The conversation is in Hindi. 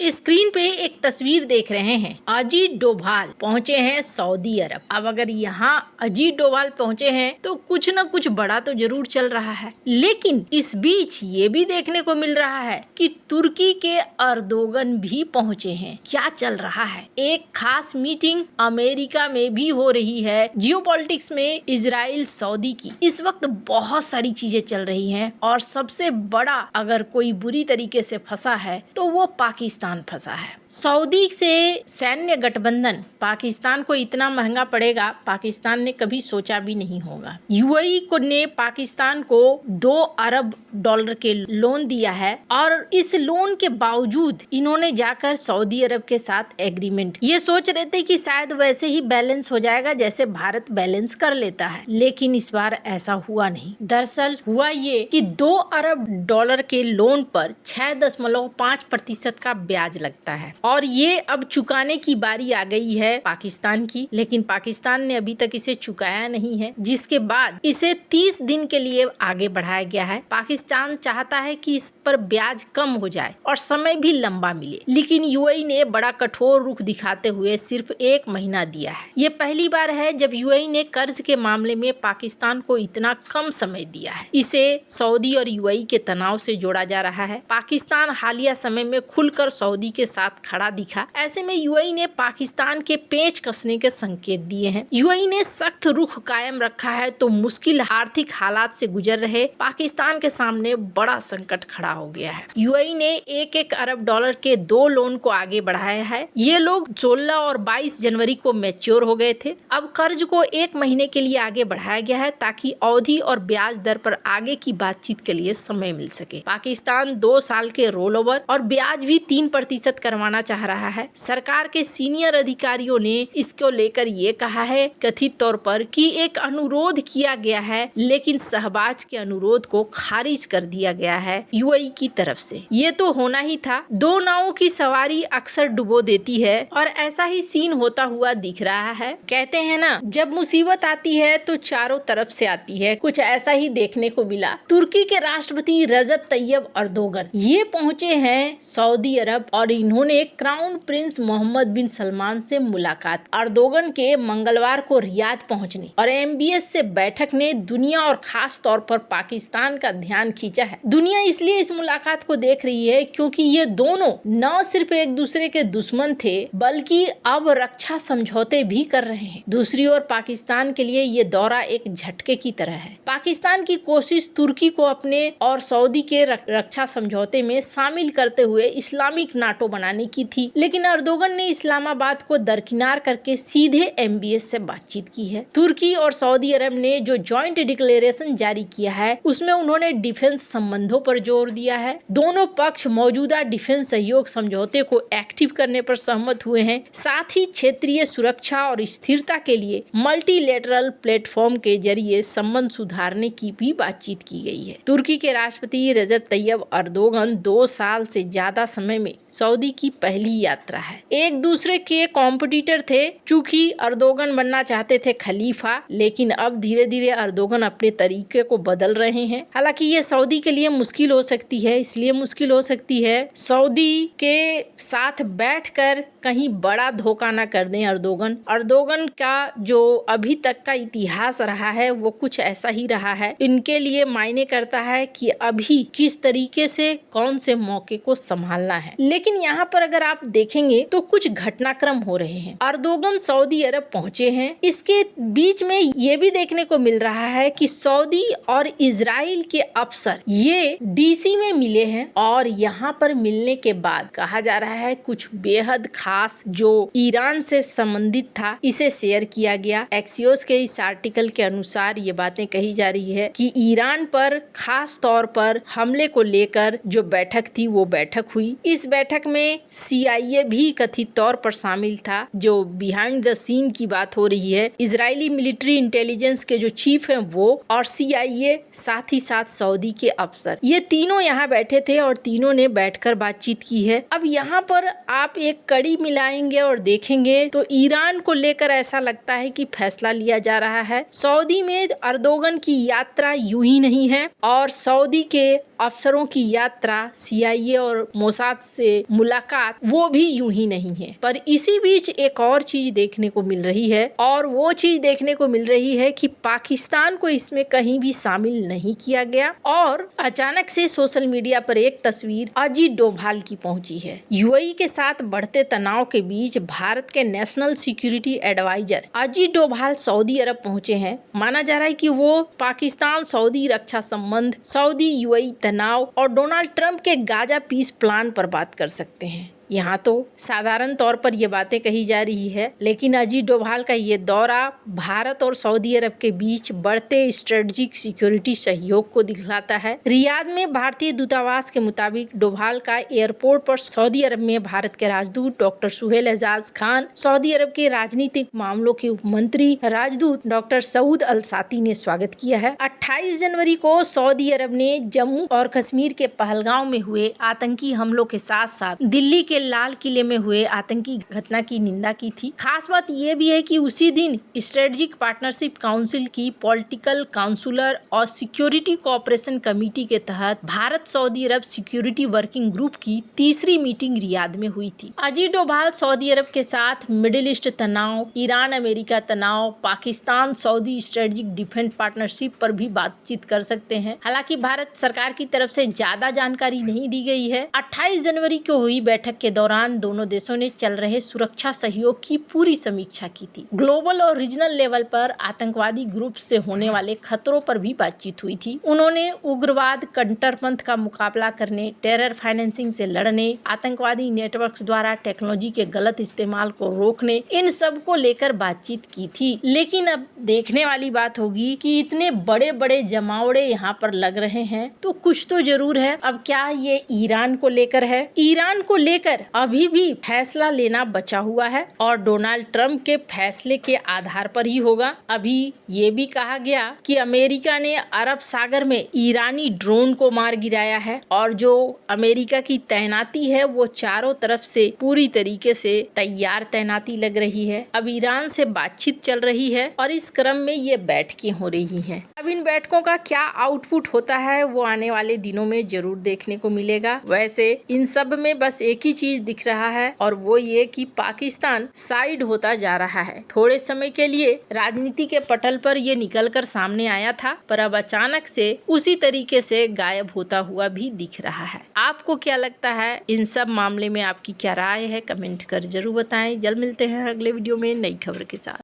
स्क्रीन पे एक तस्वीर देख रहे हैं। अजीत डोभाल पहुंचे हैं सऊदी अरब। अब अगर यहाँ अजीत डोभाल पहुंचे हैं तो कुछ न कुछ बड़ा तो जरूर चल रहा है, लेकिन इस बीच ये भी देखने को मिल रहा है कि तुर्की के अर्दोगन भी पहुंचे हैं। क्या चल रहा है? एक खास मीटिंग अमेरिका में भी हो रही है। जियोपॉलिटिक्स में इजराइल सऊदी की इस वक्त बहुत सारी चीजें चल रही हैं और सबसे बड़ा अगर कोई बुरी तरीके से फंसा है तो वो पाकिस्तान फंसा है। सऊदी से सैन्य गठबंधन पाकिस्तान को इतना महंगा पड़ेगा, पाकिस्तान ने कभी सोचा भी नहीं होगा। यूएई को ने पाकिस्तान को 2 अरब डॉलर के लोन दिया है और इस लोन के बावजूद इन्होंने जाकर सऊदी अरब के साथ एग्रीमेंट, ये सोच रहे थे कि शायद वैसे ही बैलेंस हो जाएगा जैसे भारत बैलेंस कर लेता है, लेकिन इस बार ऐसा हुआ नहीं। दरअसल हुआ ये कि 2 अरब डॉलर के लोन पर 6.5% का ब्याज लगता है और ये अब चुकाने की बारी आ गई है पाकिस्तान की, लेकिन पाकिस्तान ने अभी तक इसे चुकाया नहीं है, जिसके बाद इसे 30 दिन के लिए आगे बढ़ाया गया है। पाकिस्तान चाहता है कि इस पर ब्याज कम हो जाए और समय भी लंबा मिले, लेकिन यूएई ने बड़ा कठोर रुख दिखाते हुए सिर्फ 1 महीना दिया है। ये पहली बार है जब यूएई ने कर्ज के मामले में पाकिस्तान को इतना कम समय दिया है। इसे सऊदी और यूएई के तनाव से जोड़ा जा रहा है। पाकिस्तान हालिया समय में खुलकर सऊदी के साथ खड़ा दिखा। ऐसे में यूएई ने पाकिस्तान के पेच कसने के संकेत दिए हैं। यूएई ने सख्त रुख कायम रखा है तो मुश्किल आर्थिक हालात से गुजर रहे पाकिस्तान के सामने बड़ा संकट खड़ा हो गया है। यूएई ने 1-1 अरब डॉलर के 2 लोन को आगे बढ़ाया है। ये लोग 16 और 22 जनवरी को मैच्योर हो गए थे। अब कर्ज को 1 महीने के लिए आगे बढ़ाया गया है ताकि अवधि और ब्याज दर पर आगे की बातचीत के लिए समय मिल सके। पाकिस्तान 2 साल के रोल ओवर और ब्याज भी 3% करवाना चाह रहा है। सरकार के सीनियर अधिकारियों ने इसको लेकर ये कहा है कथित तौर पर कि एक अनुरोध किया गया है, लेकिन शहबाज के अनुरोध को खारिज कर दिया गया है यूएई की तरफ से। ये तो होना ही था। 2 नावों की सवारी अक्सर डुबो देती है और ऐसा ही सीन होता हुआ दिख रहा है। कहते हैं ना, जब मुसीबत आती है तो चारों तरफ से आती है। कुछ ऐसा ही देखने को मिला। तुर्की के राष्ट्रपति रजब तैयब अर्दोगन ये पहुंचे हैं सऊदी अरब और इन्होंने क्राउन प्रिंस मोहम्मद बिन सलमान से मुलाकात। अर्दोगन के मंगलवार को रियाद पहुंचने और एमबीएस से बैठक ने दुनिया और खास तौर पर पाकिस्तान का ध्यान खींचा है। दुनिया इसलिए इस मुलाकात को देख रही है क्योंकि ये दोनों न सिर्फ एक दूसरे के दुश्मन थे बल्कि अब रक्षा समझौते भी कर रहे हैं। दूसरी ओर पाकिस्तान के लिए ये दौरा एक झटके की तरह है। पाकिस्तान की कोशिश तुर्की को अपने और सऊदी के रक्षा समझौते में शामिल करते हुए इस्लामिक नाटो बनाने की थी, लेकिन अर्दोगन ने इस्लामाबाद को दरकिनार करके सीधे एमबीएस से बातचीत की है। तुर्की और सऊदी अरब ने जो जॉइंट डिक्लेरेशन जारी किया है उसमें उन्होंने डिफेंस संबंधों पर जोर दिया है। दोनों पक्ष मौजूदा डिफेंस सहयोग समझौते को एक्टिव करने पर सहमत हुए हैं। साथ ही क्षेत्रीय सुरक्षा और स्थिरता के लिए मल्टीलेटरल प्लेटफॉर्म के जरिए संबंध सुधारने की भी बातचीत की गई है। तुर्की के राष्ट्रपति रजब तैयब अर्दोगन 2 साल से ज्यादा समय में सऊदी की पहली यात्रा है। एक दूसरे के कॉम्पिटिटर थे। चूंकि अर्दोगन बनना चाहते थे खलीफा, लेकिन अब धीरे धीरे अर्दोगन अपने तरीके को बदल रहे हैं। हालांकि ये सऊदी के लिए मुश्किल हो सकती है, इसलिए मुश्किल हो सकती है सऊदी के साथ बैठकर कहीं बड़ा धोखा ना कर दें अर्दोगन। अर्दोगन का जो अभी तक का इतिहास रहा है वो कुछ ऐसा ही रहा है। इनके लिए मायने करता है कि अभी किस तरीके से कौन से मौके को संभालना है। लेकिन यहाँ पर अगर आप देखेंगे तो कुछ घटनाक्रम हो रहे हैं। अर्दोगन सऊदी अरब पहुंचे हैं। इसके बीच में ये भी देखने को मिल रहा है कि सऊदी और इजराइल के अफसर ये डीसी में मिले हैं और यहाँ पर मिलने के बाद कहा जा रहा है कुछ बेहद खास जो ईरान से संबंधित था इसे शेयर किया गया। एक्सियोस के इस आर्टिकल के अनुसार ये बातें कही जा रही है कि ईरान पर खास तौर पर हमले को लेकर जो बैठक थी वो बैठक हुई। इस बैठक में CIA भी कथित तौर पर शामिल था। जो बिहाइंड द सीन की बात हो रही है, इजरायली मिलिट्री इंटेलिजेंस के जो चीफ हैं वो और CIA साथ ही साथ सऊदी के अफसर, ये तीनों यहाँ बैठे थे और तीनों ने बैठकर बातचीत की है। अब यहाँ पर आप एक कड़ी मिलाएंगे और देखेंगे तो ईरान को लेकर ऐसा लगता है कि फैसला लिया जा रहा है। सऊदी में अर्दोगन की यात्रा यूं ही नहीं है और सऊदी के अफसरों की यात्रा CIA और मोसाद से से मुलाकात वो भी यूं ही नहीं है। पर इसी बीच एक और चीज देखने को मिल रही है, और वो चीज देखने को मिल रही है कि पाकिस्तान को इसमें कहीं भी शामिल नहीं किया गया। और अचानक से सोशल मीडिया पर एक तस्वीर अजीत डोभाल की पहुंची है। यूएई के साथ बढ़ते तनाव के बीच भारत के national security adviser Ajit Doval Saudi Arab पहुंचे हैं। माना जा रहा है कि वो पाकिस्तान सऊदी रक्षा संबंध, सऊदी यूएई तनाव और डोनाल्ड ट्रंप के गाजा पीस प्लान पर बात कर सकते हैं। यहाँ तो साधारण तौर पर ये बातें कही जा रही है, लेकिन अजीत डोभाल का ये दौरा भारत और सऊदी अरब के बीच बढ़ते स्ट्रेटेजिक सिक्योरिटी सहयोग को दिखलाता है। रियाद में भारतीय दूतावास के मुताबिक डोभाल का एयरपोर्ट पर सऊदी अरब में भारत के राजदूत डॉक्टर सुहेल एजाज खान, सऊदी अरब के राजनीतिक मामलों के उप मंत्री राजदूत डॉक्टर सऊद अल साती ने स्वागत किया है। 28 जनवरी को सऊदी अरब ने जम्मू और कश्मीर के पहलगांव में हुए आतंकी हमलों के साथ साथ दिल्ली के लाल किले में हुए आतंकी घटना की निंदा की थी। खास बात यह भी है कि उसी दिन स्ट्रेटेजिक पार्टनरशिप काउंसिल की पॉलिटिकल काउंसलर और सिक्योरिटी कोऑपरेशन कमेटी के तहत भारत सऊदी अरब सिक्योरिटी वर्किंग ग्रुप की तीसरी मीटिंग रियाद में हुई थी। अजीत डोभाल सऊदी अरब के साथ मिडिल ईस्ट तनाव, ईरान अमेरिका तनाव, Pakistan Saudi strategic defence partnership पर भी बातचीत कर सकते हैं। हालांकि भारत सरकार की तरफ से ज्यादा जानकारी नहीं दी गई है। 28 जनवरी को हुई बैठक के दौरान दोनों देशों ने चल रहे सुरक्षा सहयोग की पूरी समीक्षा की थी। ग्लोबल और रीजनल लेवल पर आतंकवादी ग्रुप से होने वाले खतरों पर भी बातचीत हुई थी। उन्होंने उग्रवाद, कट्टरपंथ का मुकाबला करने, टेरर फाइनेंसिंग से लड़ने, आतंकवादी नेटवर्क्स द्वारा टेक्नोलॉजी के गलत इस्तेमाल को रोकने, इन सब को लेकर बातचीत की थी। लेकिन अब देखने वाली बात होगी कि इतने बड़े बड़े जमावड़े यहाँ पर लग रहे हैं तो कुछ तो जरूर है। अब क्या ये ईरान को लेकर है? ईरान को लेकर अभी भी फैसला लेना बचा हुआ है और डोनाल्ड ट्रंप के फैसले के आधार पर ही होगा। अभी ये भी कहा गया कि अमेरिका ने अरब सागर में ईरानी ड्रोन को मार गिराया है और जो अमेरिका की तैनाती है वो चारों तरफ से पूरी तरीके से तैयार तैनाती लग रही है। अब ईरान से बातचीत चल रही है और इस क्रम में ये बैठकें हो रही हैं। अब इन बैठकों का क्या आउटपुट होता है वो आने वाले दिनों में जरूर देखने को मिलेगा। वैसे इन सब में बस एक ही चीज दिख रहा है और वो ये कि पाकिस्तान साइड होता जा रहा है। थोड़े समय के लिए राजनीति के पटल पर ये निकलकर सामने आया था, पर अब अचानक से उसी तरीके से गायब होता हुआ भी दिख रहा है। आपको क्या लगता है? इन सब मामले में आपकी क्या राय है? कमेंट कर जरूर बताएं। जल्द मिलते हैं अगले वीडियो में नई खबर के साथ।